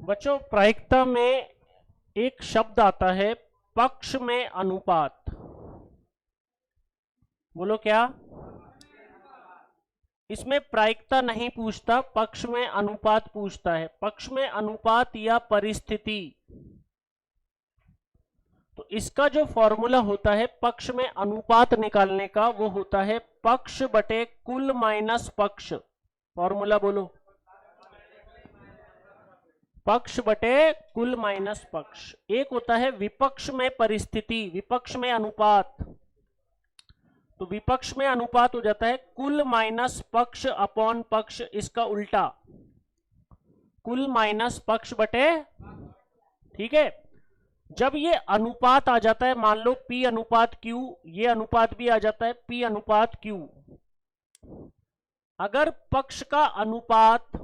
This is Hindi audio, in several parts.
बच्चों प्रायिकता में एक शब्द आता है पक्ष में अनुपात। बोलो क्या? इसमें प्रायिकता नहीं पूछता, पक्ष में अनुपात पूछता है। पक्ष में अनुपात या परिस्थिति, तो इसका जो फॉर्मूला होता है पक्ष में अनुपात निकालने का, वो होता है पक्ष बटे कुल माइनस पक्ष। फॉर्मूला बोलो, पक्ष बटे कुल माइनस पक्ष। एक होता है विपक्ष में परिस्थिति, विपक्ष में अनुपात, तो विपक्ष में अनुपात हो जाता है कुल माइनस पक्ष अपॉन पक्ष, इसका उल्टा कुल माइनस पक्ष बटे, ठीक है। जब ये अनुपात आ जाता है, मान लो P अनुपात Q, ये अनुपात भी आ जाता है P अनुपात Q। अगर पक्ष का अनुपात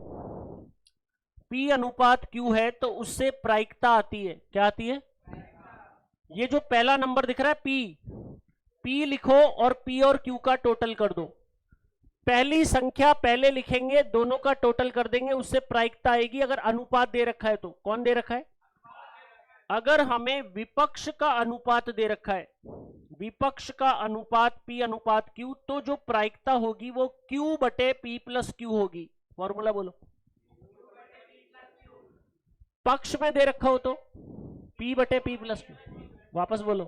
P अनुपात Q है तो उससे प्रायिकता आती है। क्या आती है? ये जो पहला नंबर दिख रहा है P लिखो और P और Q का टोटल कर दो। पहली संख्या पहले लिखेंगे, दोनों का टोटल कर देंगे, उससे प्रायिकता आएगी। अगर अनुपात दे रखा है तो कौन दे रखा है? अगर हमें विपक्ष का अनुपात दे रखा है, विपक्ष का अनुपात P अनुपात Q, तो जो प्रायिकता होगी वो Q बटे P प्लस Q होगी। फॉर्मूला बोलो। पक्ष में दे रखा हो तो P बटे P प्लस Q, वापस बोलो।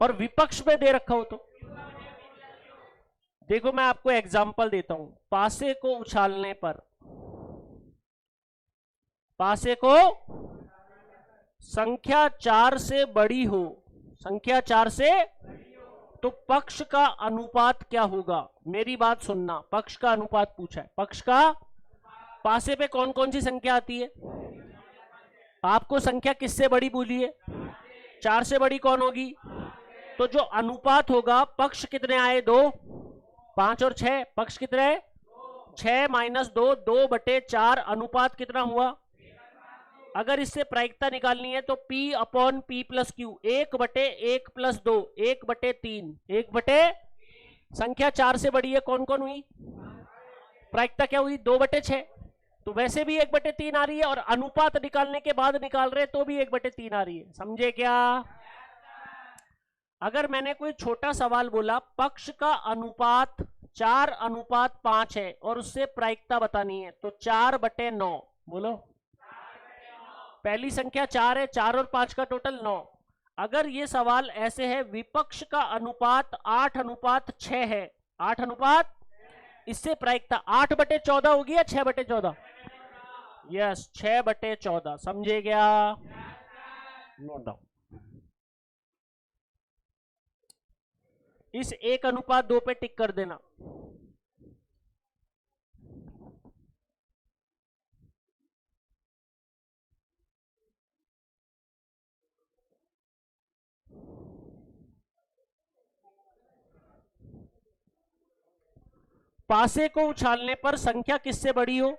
और विपक्ष में दे रखा हो तो देखो, मैं आपको एग्जांपल देता हूं। पासे को उछालने पर, पासे को संख्या 4 से बड़ी हो, संख्या 4 से, तो पक्ष का अनुपात क्या होगा? मेरी बात सुनना, पक्ष का अनुपात पूछा है। पक्ष का, पासे पे कौन कौन सी संख्या आती है? आपको संख्या किससे बड़ी बोली है? 4 से बड़ी कौन होगी? तो जो अनुपात होगा, पक्ष कितने आए? 2, 5 और 6, पक्ष कितने है? 6 माइनस 2, 2 बटे 4, अनुपात कितना हुआ? अगर इससे प्रायिकता निकालनी है तो P upon P plus Q, 1 बटे 1 प्लस 2, 1 बटे 3, 1 बटे, संख्या 4 से बड़ी है, कौन कौन हुई? प्रायिकता क्या हुई? 2 बटे 6। तो वैसे भी 1 बटे 3 आ रही है, और अनुपात निकालने के बाद निकाल रहे तो भी 1 बटे 3 आ रही है। समझे क्या? अगर मैंने कोई छोटा सवाल बोला, पक्ष का अनुपात 4 अनुपात 5 है और उससे प्रायिकता बतानी है, तो 4 बटे 9 बोलो। पहली संख्या 4 है, 4 और 5 का टोटल 9। अगर ये सवाल ऐसे है, विपक्ष का अनुपात 8 अनुपात 6 है, 8 अनुपात, इससे प्रायिकता 8 बटे 14 होगी या 6 बटे 14? यस, 6 बटे 14। समझे क्या? Note down. इस 1 अनुपात 2 पे टिक कर देना। पासे को उछालने पर संख्या किससे बड़ी हो?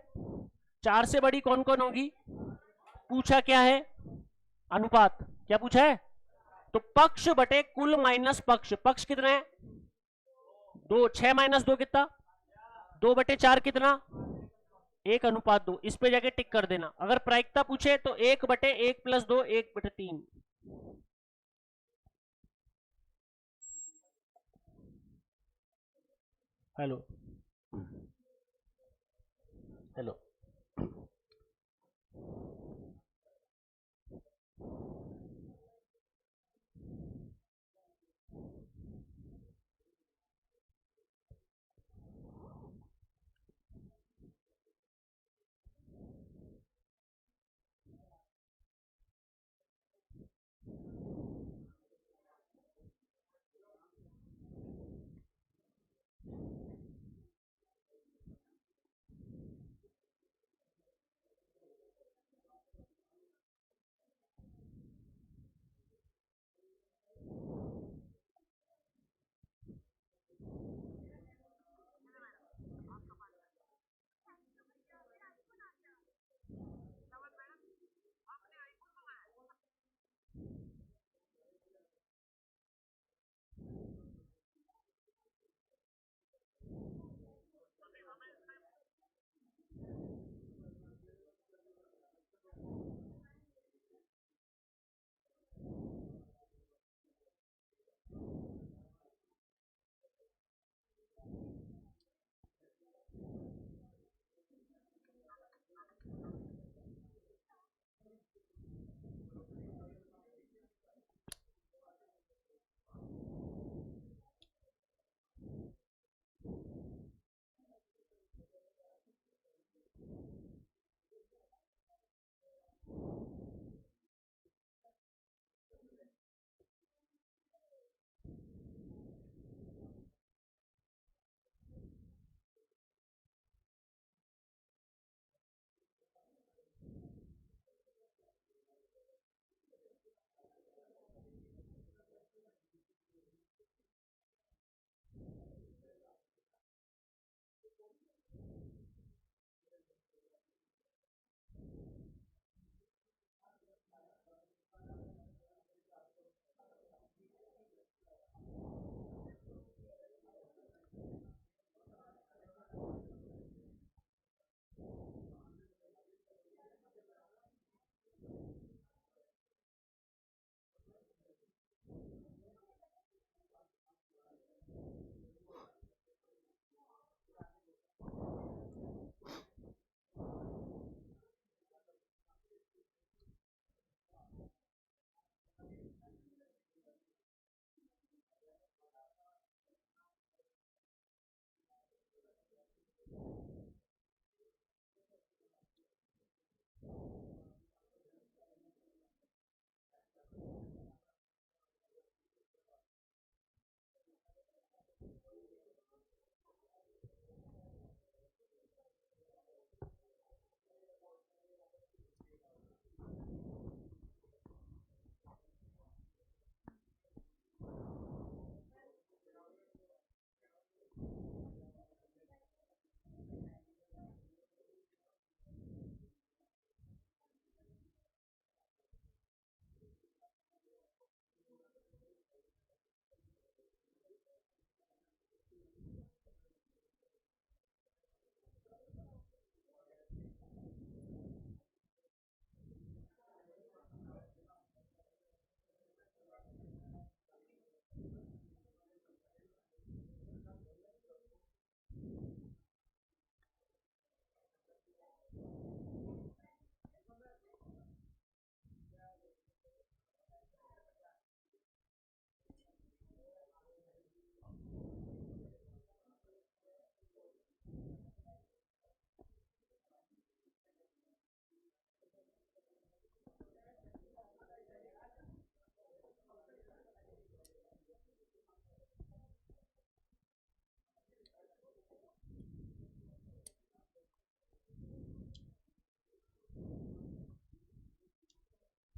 4 से बड़ी कौन कौन होगी? पूछा क्या है? अनुपात। क्या पूछा है? तो पक्ष बटे कुल माइनस पक्ष। पक्ष कितना है? 2। 6 माइनस 2 कितना? 2 बटे 4 कितना? 1 अनुपात 2। इस पे जाके टिक कर देना। अगर प्रायिकता पूछे तो 1 बटे 1 प्लस 2, 1 बटे 3। हेलो हेलो,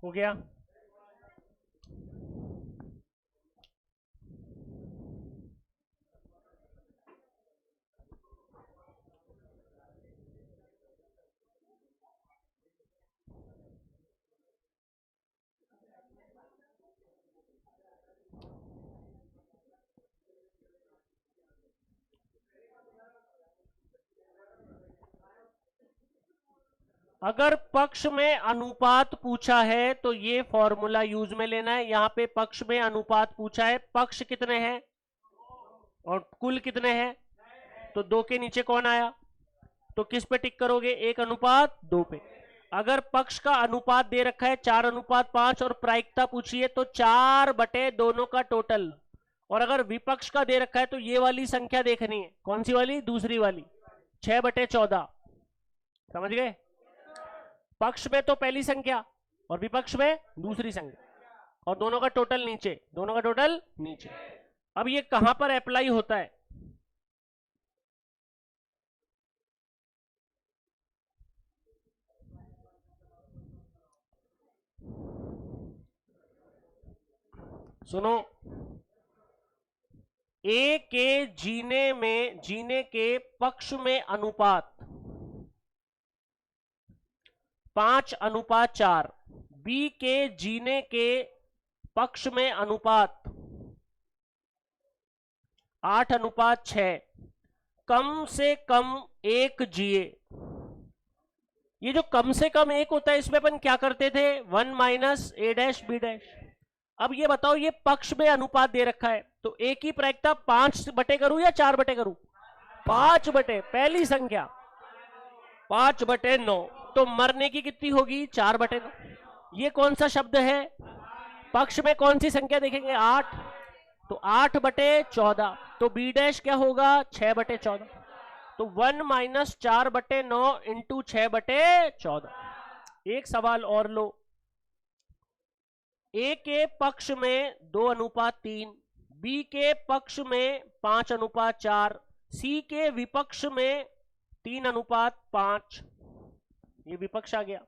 हो गया। अगर पक्ष में अनुपात पूछा है तो ये फॉर्मूला यूज में लेना है। यहां पे पक्ष में अनुपात पूछा है, पक्ष कितने हैं और कुल कितने हैं, तो 2 के नीचे कौन आया, तो किस पे टिक करोगे, 1:2 पे। अगर पक्ष का अनुपात दे रखा है 4:5 और प्रायिकता पूछी है तो 4 बटे दोनों का टोटल। और अगर विपक्ष का दे रखा है तो ये वाली संख्या देखनी है, कौन सी वाली, दूसरी वाली, 6/14। समझ गए। पक्ष में तो पहली संख्या और विपक्ष में दूसरी संख्या, और दोनों का टोटल नीचे, दोनों का टोटल नीचे। अब ये कहां पर अप्लाई होता है, सुनो। ए के जीने के पक्ष में अनुपात 5:4, बी के जीने के पक्ष में अनुपात 8:6, कम से कम एक जिए। ये जो कम से कम एक होता है इसमें अपन क्या करते थे, 1 - a'(b'). अब ये बताओ, ये पक्ष में अनुपात दे रखा है तो ए की प्रायिकता 5 बटे करूं या 4 बटे करूं, 5 बटे, पहली संख्या 5/9, तो मरने की कितनी होगी, 4/9। ये कौन सा शब्द है, पक्ष में कौन सी संख्या देखेंगे, 8, तो 8/14, तो बी डैश क्या होगा, 6/14। तो 1 - 4/9 इंटू 6/14। एक सवाल और लो, ए के पक्ष में 2:3, बी के पक्ष में 5:4, सी के विपक्ष में 3:5, ये विपक्ष आ गया।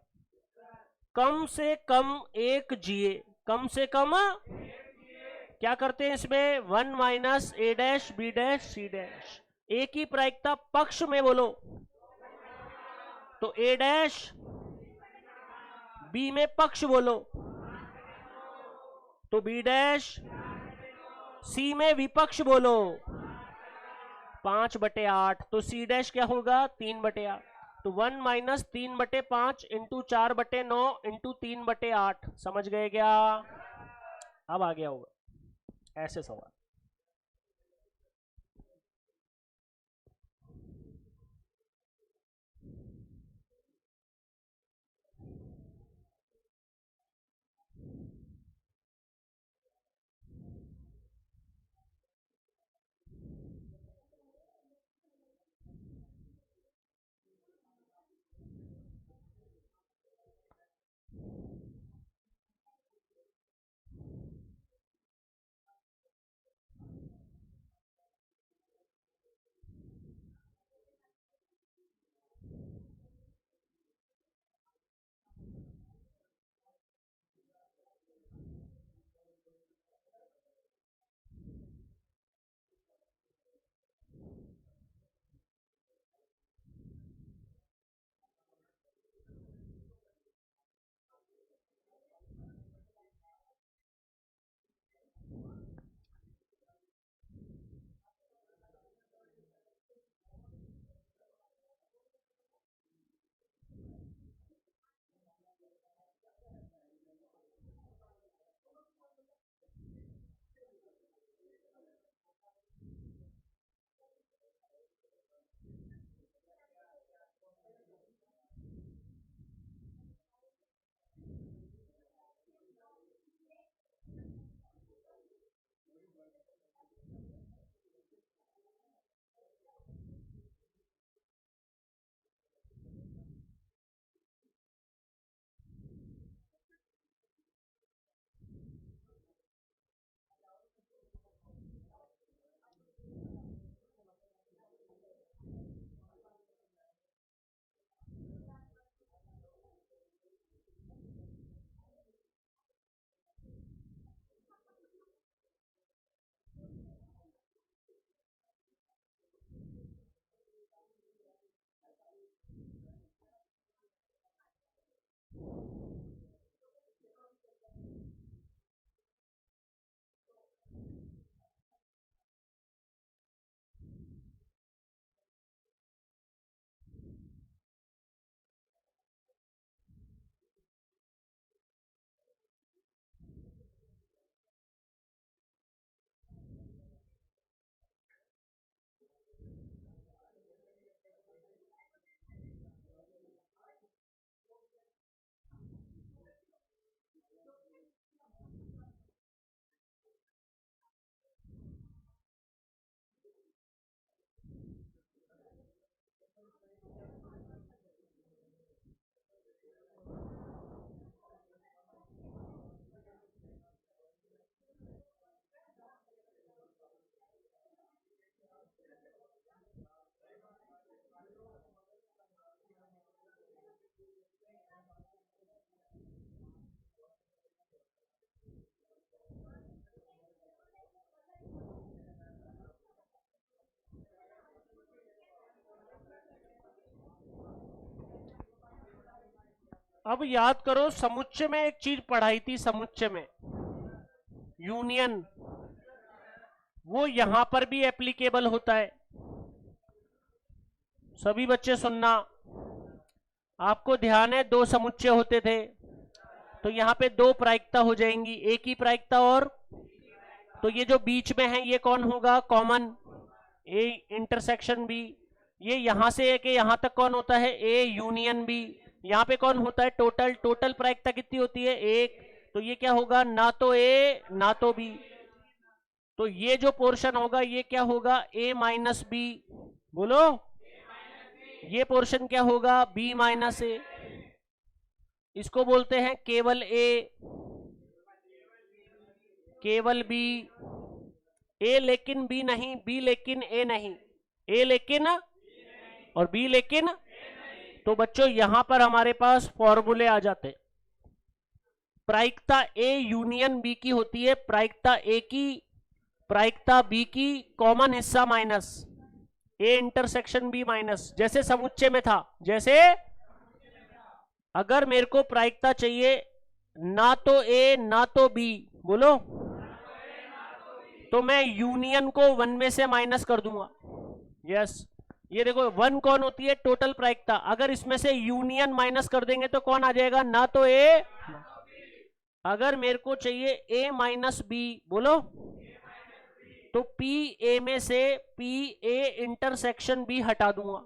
कम से कम एक जिए, कम से कम क्या करते हैं इसमें, 1 - a'(b')(c'). ए की प्रायिकता पक्ष में बोलो तो a', बी में पक्ष बोलो तो b', सी में विपक्ष बोलो 5/8, तो c' क्या होगा, 3/8। तो 1 - 3/5 इंटू 4/9 इंटू 3/8। समझ गए क्या, अब आ गया होगा ऐसे सवाल। अब याद करो, समुच्चय में एक चीज पढ़ाई थी, समुच्चय में यूनियन, वो यहां पर भी एप्लीकेबल होता है। सभी बच्चे सुनना, आपको ध्यान है दो समुच्चय होते थे, तो यहां पे दो प्रायिकता हो जाएंगी, एक ही प्रायिकता, और तो ये जो बीच में है ये कौन होगा, कॉमन, ए इंटरसेक्शन बी। ये यहां से है कि यहां तक कौन होता है, ए यूनियन बी। यहां पे कौन होता है, टोटल, टोटल प्रायिकता कितनी होती है, एक। तो ये क्या होगा, ना तो ए ना तो बी। तो ये जो पोर्शन होगा ये क्या होगा, ए माइनस बी। बोलो, ये पोर्शन क्या होगा, बी माइनस ए। इसको बोलते हैं केवल ए, केवल बी। ए लेकिन बी नहीं, बी लेकिन ए नहीं, ए लेकिन और बी लेकिन। तो बच्चों यहां पर हमारे पास फॉर्मूले आ जाते। प्रायिकता ए यूनियन बी की होती है, प्रायिकता ए की, प्रायिकता बी की, कॉमन हिस्सा minus, A intersection B minus, जैसे समुच्चय में था। जैसे अगर मेरे को प्रायिकता चाहिए ना तो ए ना तो बी, बोलो, तो मैं यूनियन को वन में से माइनस कर दूंगा। यस, ये देखो वन कौन होती है, टोटल प्रायिकता। अगर इसमें से यूनियन माइनस कर देंगे तो कौन आ जाएगा, ना तो ए। अगर मेरे को चाहिए ए माइनस बी, बोलो, तो पी ए में से पी ए इंटरसेक्शन बी हटा दूंगा।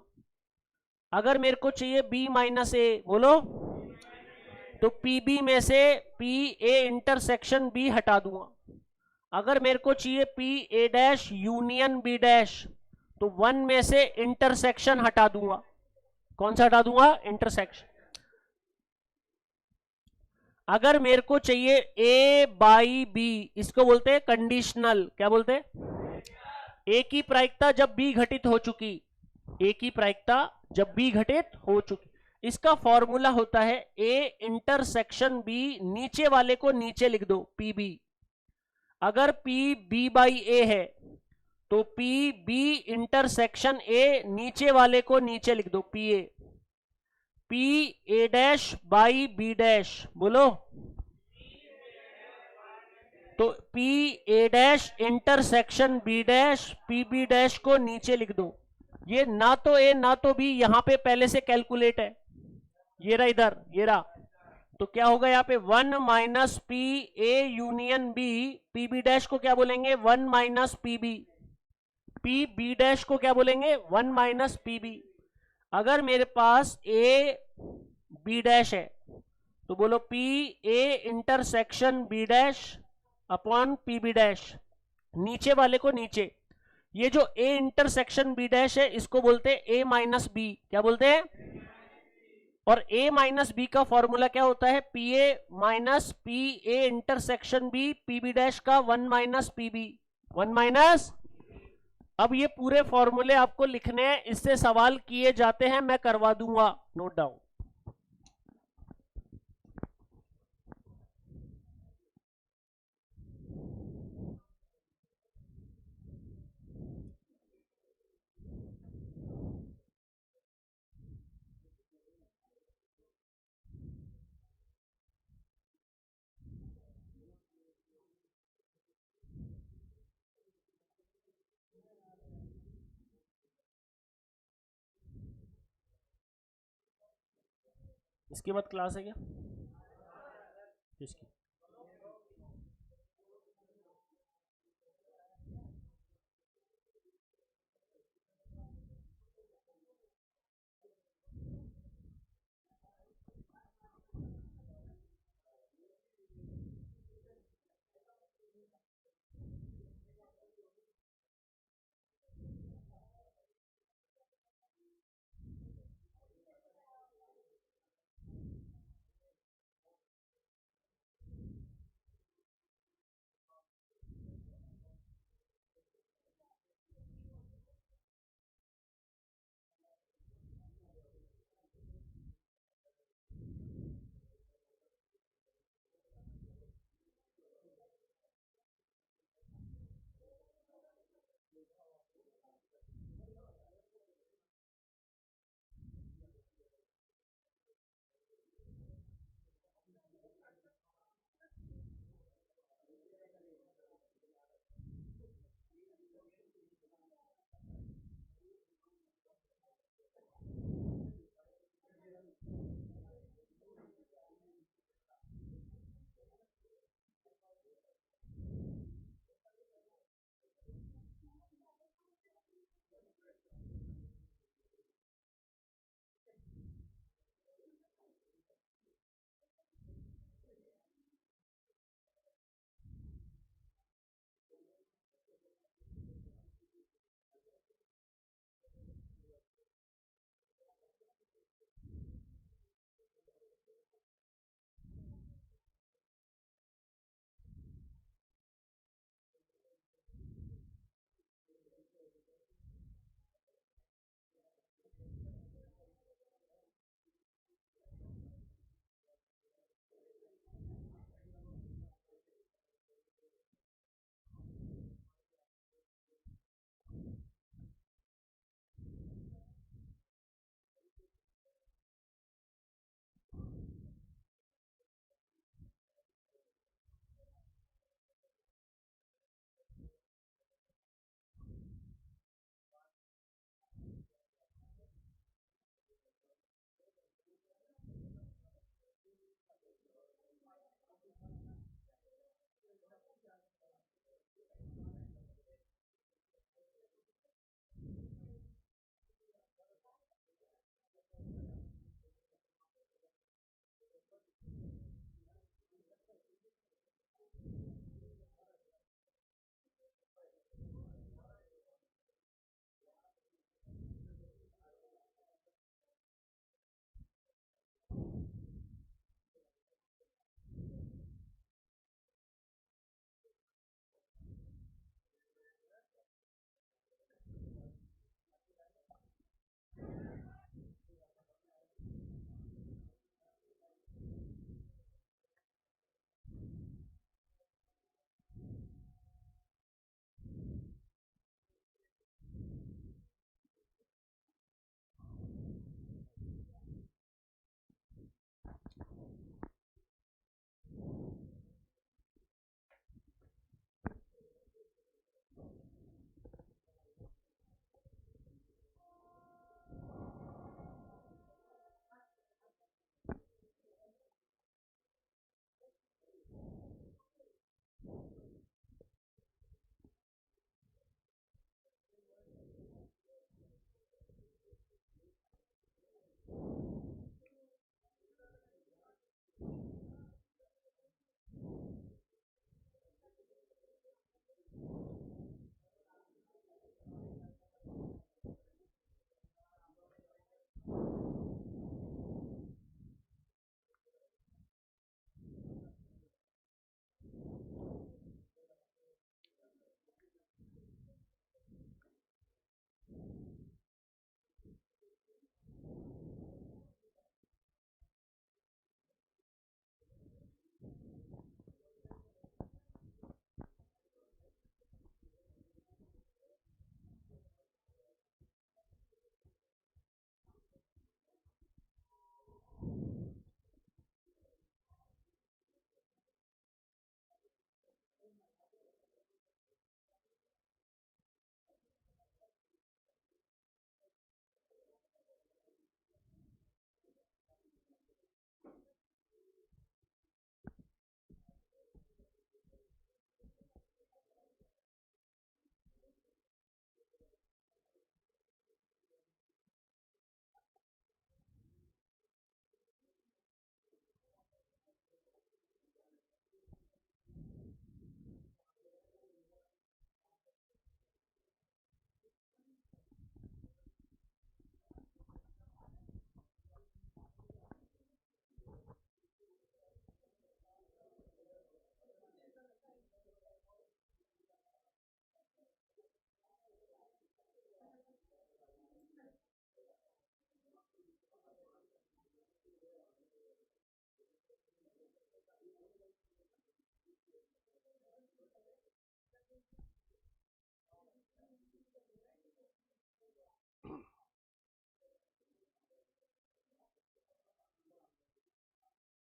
अगर मेरे को चाहिए बी माइनस ए, बोलो, तो पी बी में से पी ए इंटरसेक्शन बी हटा दूंगा। अगर मेरे को चाहिए P A dash union B dash, तो वन में से इंटरसेक्शन हटा दूंगा। कौन सा हटा दूंगा, इंटरसेक्शन। अगर मेरे को चाहिए ए बाई बी, इसको बोलते हैं कंडीशनल। क्या बोलते हैं, ए की प्रायिकता जब बी घटित हो चुकी, ए की प्रायिकता जब बी घटित हो चुकी, इसका फॉर्मूला होता है ए इंटरसेक्शन बी, नीचे वाले को नीचे लिख दो, पी बी। अगर पी बी बाई ए है तो पी बी इंटरसेक्शन ए, नीचे वाले को नीचे लिख दो, P A. P A dash by B dash, बोलो, तो P A dash intersection B dash, P B dash को नीचे लिख दो। ये ना तो ए ना तो बी यहां पे पहले से कैलकुलेट है, ये रहा इधर, ये रहा। तो क्या होगा यहाँ पे, one minus P A union B, P B dash को क्या बोलेंगे, one minus P B. P B dash को क्या बोलेंगे, वन माइनस पी बी। अगर मेरे पास ए बी डैश है तो बोलो P A intersection B dash upon P B dash, नीचे वाले को नीचे। ये जो ए इंटरसेक्शन बी डैश है इसको बोलते हैं ए माइनस बी। क्या बोलते हैं, और ए माइनस बी का फॉर्मूला क्या होता है, P A minus P A intersection B, P B dash का one minus P B, one minus. अब ये पूरे फॉर्मूले आपको लिखने हैं, इससे सवाल किए जाते हैं, मैं करवा दूंगा, नोट डाउन। इसके बाद क्लास है क्या, किसकी,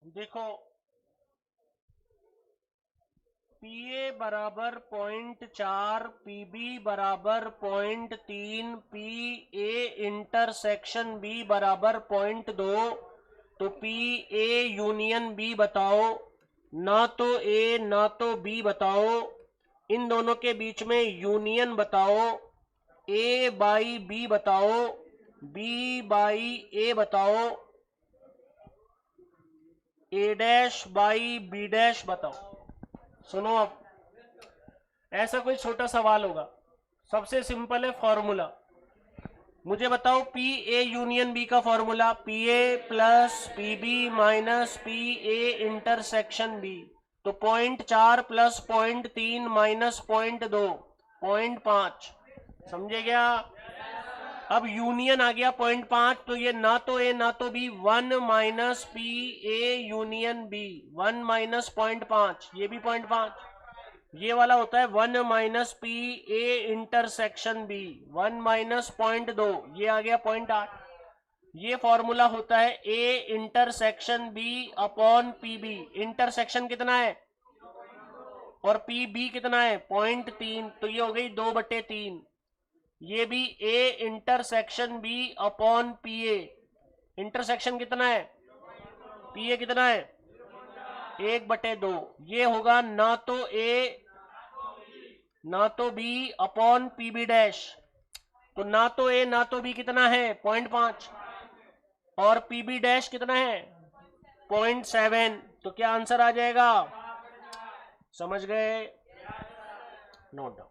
देखो, पीए बराबर 0.4, पीबी बराबर 0.3, पी ए इंटरसेक्शन बी बराबर 0.2, तो पी ए यूनियन बी बताओ। ना तो ए ना तो बी बताओ, इन दोनों के बीच में यूनियन बताओ। ए बाई बी बताओ, बी बाई ए बताओ, ए डैश बाई बी डैश बताओ। सुनो, अब ऐसा कोई छोटा सवाल होगा, सबसे सिंपल है फॉर्मूला। मुझे बताओ पी ए यूनियन बी का formula, P A plus P B minus P A intersection B. तो 0.4 प्लस 0.3 माइनस 0.2, 0.5। समझे क्या? अब यूनियन आ गया 0.5, तो ये ना तो ए ना तो B, 1 minus P A union B, 1 minus 0.5, ये भी 0.5। ये वाला होता है 1 minus P A intersection B, 1 minus 0.2, ये आ गया 0.8। ये फॉर्मूला होता है A intersection B upon P B. Intersection कितना है और पी बी कितना है? 0.3, तो ये हो गई 2/3। ये भी A intersection B upon P A. Intersection कितना है? पी ए कितना है? 1/2। ये होगा ना तो ए ना तो B upon P B dash. तो ना तो ए ना तो बी कितना है? 0.5। और पी बी डैश कितना है? 0.7, तो क्या आंसर आ जाएगा? समझ गए? Note down.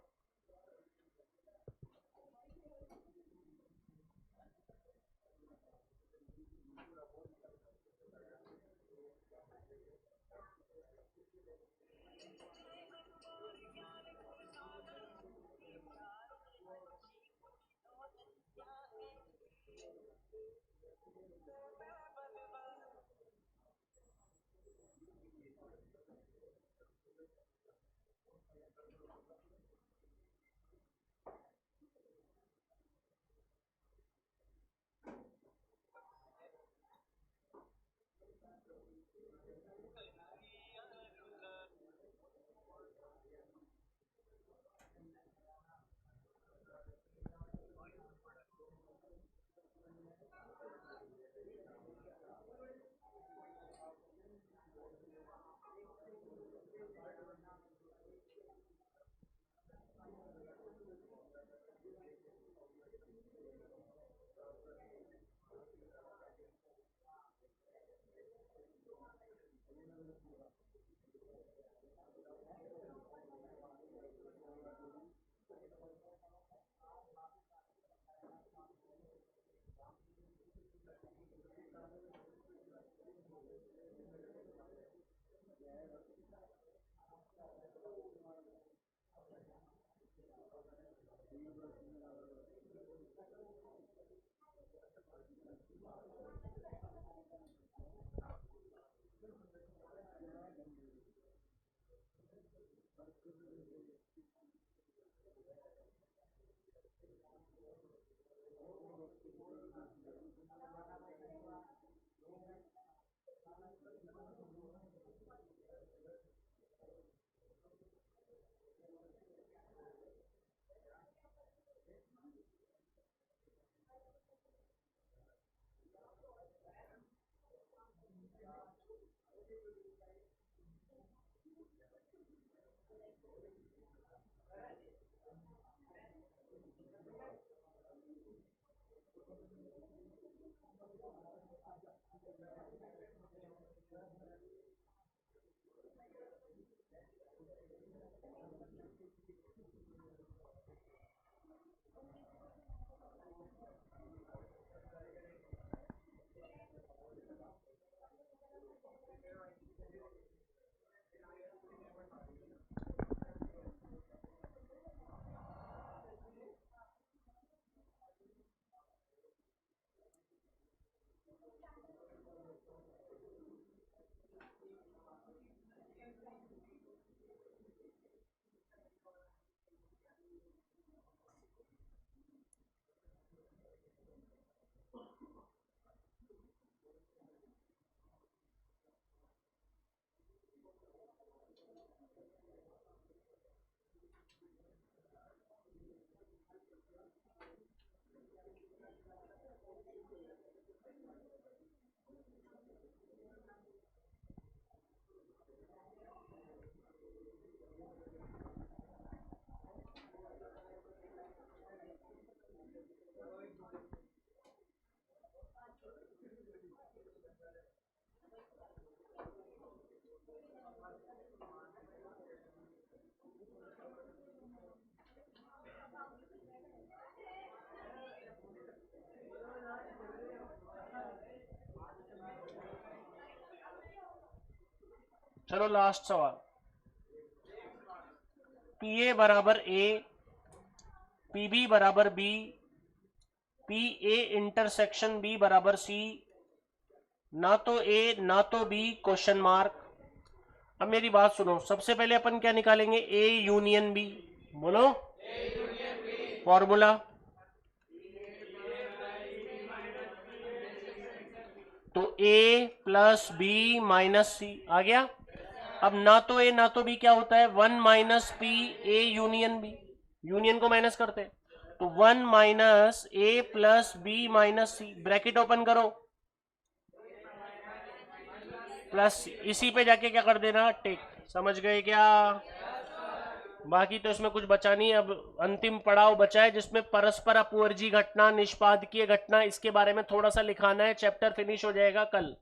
चलो लास्ट सवाल। पी ए बराबर ए, पी बी बराबर B, P A intersection B बराबर सी, ना तो ए ना तो बी क्वेश्चन मार्क। अब मेरी बात सुनो, सबसे पहले अपन क्या निकालेंगे? A union B. बोलो फॉर्मूला। तो A plus B minus C आ गया। अब ना तो ए ना तो बी क्या होता है? 1 minus P A union B. Union को माइनस करते हैं, तो 1 minus A plus B minus C, bracket open करो, प्लस इसी पे जाके क्या कर देना? टिक। समझ गए क्या? बाकी तो इसमें कुछ बचा नहीं। अब अंतिम पड़ाव बचा है जिसमें परस्पर अपवर्जी घटना, निष्पादकीय घटना, इसके बारे में थोड़ा सा लिखाना है। चैप्टर फिनिश हो जाएगा कल।